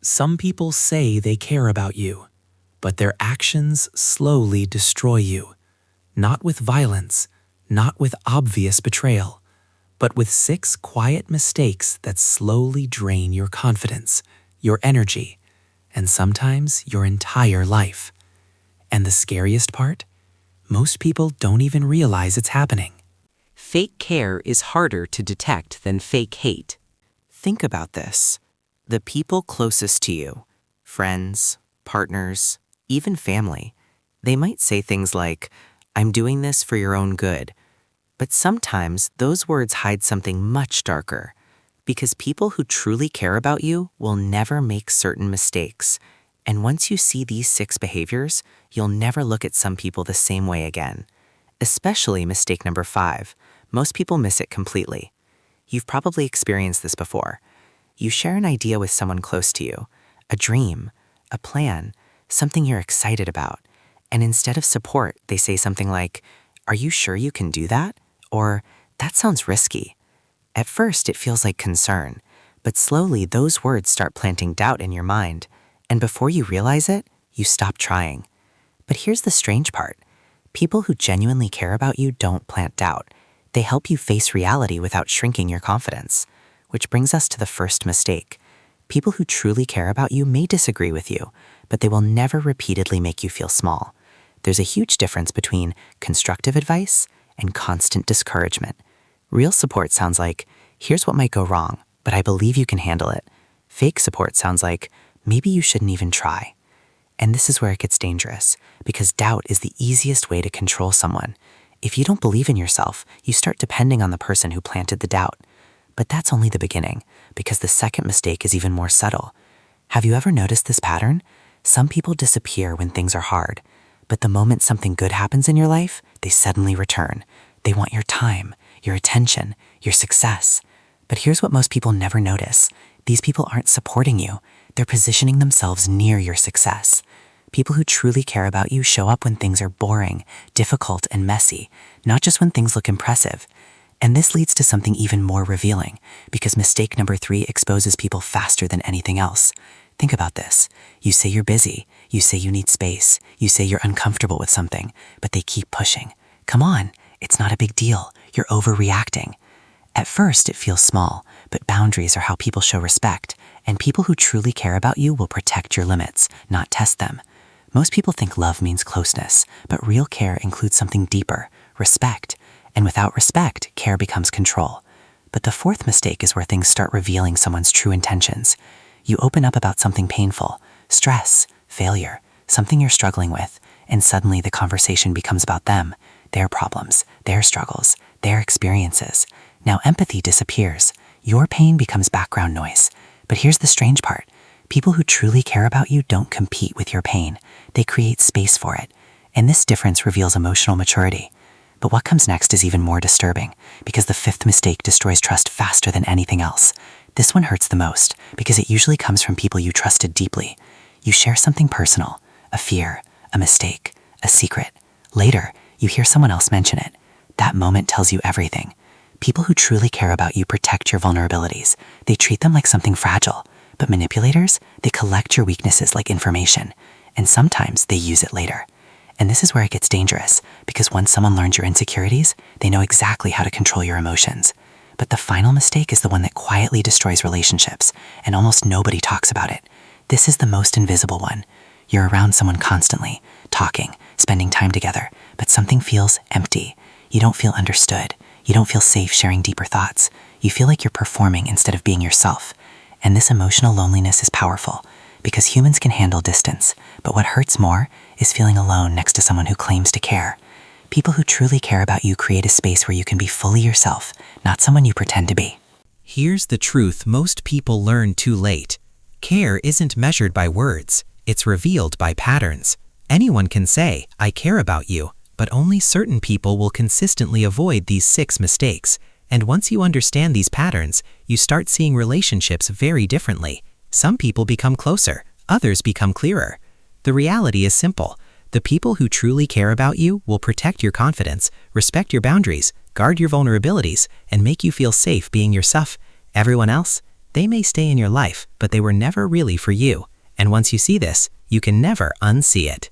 Some people say they care about you, but their actions slowly destroy you. Not with violence, not with obvious betrayal, but with 6 quiet mistakes that slowly drain your confidence, your energy, and sometimes your entire life. And the scariest part? Most people don't even realize it's happening. Fake care is harder to detect than fake hate. Think about this. The people closest to you, friends, partners, even family, they might say things like, "I'm doing this for your own good." But sometimes those words hide something much darker, because people who truly care about you will never make certain mistakes. And once you see these 6 behaviors, you'll never look at some people the same way again. Especially mistake number 5. Most people miss it completely. You've probably experienced this before. You share an idea with someone close to you, a dream, a plan, something you're excited about, and instead of support, they say something like, "Are you sure you can do that?" Or, "That sounds risky." At first, it feels like concern, but slowly those words start planting doubt in your mind, and before you realize it, you stop trying. But here's the strange part. People who genuinely care about you don't plant doubt. They help you face reality without shrinking your confidence. Which brings us to the first mistake. People who truly care about you may disagree with you, but they will never repeatedly make you feel small. There's a huge difference between constructive advice and constant discouragement. Real support sounds like, "Here's what might go wrong, but I believe you can handle it." Fake support sounds like, "Maybe you shouldn't even try." And this is where it gets dangerous, because doubt is the easiest way to control someone. If you don't believe in yourself, you start depending on the person who planted the doubt. But that's only the beginning, because the second mistake is even more subtle. Have you ever noticed this pattern? Some people disappear when things are hard, but the moment something good happens in your life, they suddenly return. They want your time, your attention, your success. But here's what most people never notice. These people aren't supporting you. They're positioning themselves near your success. People who truly care about you show up when things are boring, difficult, and messy, not just when things look impressive. And this leads to something even more revealing, because mistake number 3 exposes people faster than anything else. Think about this. You say you're busy, you say you need space, you say you're uncomfortable with something, but they keep pushing. Come on, it's not a big deal. You're overreacting. At first, it feels small, but boundaries are how people show respect, and people who truly care about you will protect your limits, not test them. Most people think love means closeness, but real care includes something deeper, respect. And without respect, care becomes control. But the 4th mistake is where things start revealing someone's true intentions. You open up about something painful, stress, failure, something you're struggling with, and suddenly the conversation becomes about them, their problems, their struggles, their experiences. Now empathy disappears. Your pain becomes background noise. But here's the strange part. People who truly care about you don't compete with your pain. They create space for it. And this difference reveals emotional maturity. But what comes next is even more disturbing, because the 5th mistake destroys trust faster than anything else. This one hurts the most, because it usually comes from people you trusted deeply. You share something personal, a fear, a mistake, a secret. Later, you hear someone else mention it. That moment tells you everything. People who truly care about you protect your vulnerabilities. They treat them like something fragile. But manipulators, they collect your weaknesses like information, and sometimes they use it later. And this is where it gets dangerous, because once someone learns your insecurities, they know exactly how to control your emotions. But the final mistake is the one that quietly destroys relationships, and almost nobody talks about it. This is the most invisible one. You're around someone constantly, talking, spending time together, but something feels empty. You don't feel understood. You don't feel safe sharing deeper thoughts. You feel like you're performing instead of being yourself. And this emotional loneliness is powerful, because humans can handle distance, but what hurts more is feeling alone next to someone who claims to care. People who truly care about you create a space where you can be fully yourself, not someone you pretend to be. Here's the truth most people learn too late. Care isn't measured by words, it's revealed by patterns. Anyone can say, "I care about you," but only certain people will consistently avoid these 6 mistakes. And once you understand these patterns, you start seeing relationships very differently. Some people become closer, others become clearer. The reality is simple. The people who truly care about you will protect your confidence, respect your boundaries, guard your vulnerabilities, and make you feel safe being yourself. Everyone else, They may stay in your life, but they were never really for you. And once you see this, you can never unsee it.